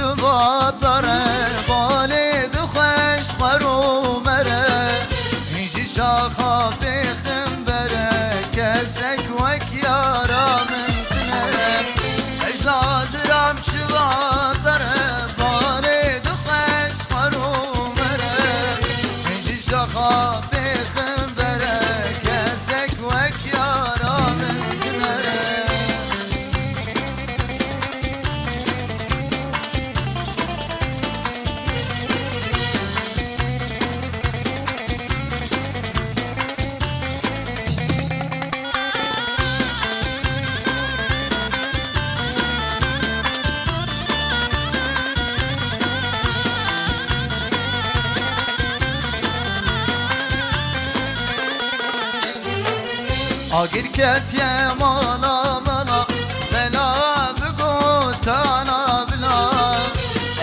شباطره بالي دخش خرو مره هیچی شاخا بخم بره کسک وک یارا من کنه اجلازرم شباطره بالي دخش خرو مره هیچی شاخا بخم بره کسک وک یارا من کنه آگیر کت یه مالا مالا بلا بگو تانا بلا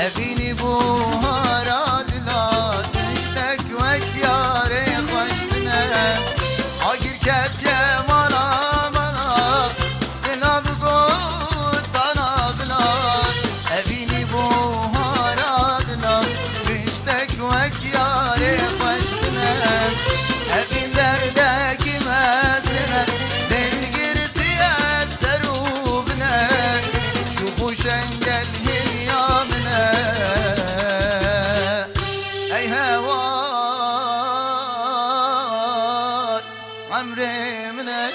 ابینی بوهارا دلا تشتک وک یاره خوشتنه آگیر کت یه مالا مالا بلا بگو تانا بلا ابینی بوهارا دلا تشتک وک یاره خوشتنه ابین دردکی مزنه شنقل هيامنا اي هواي عمري منه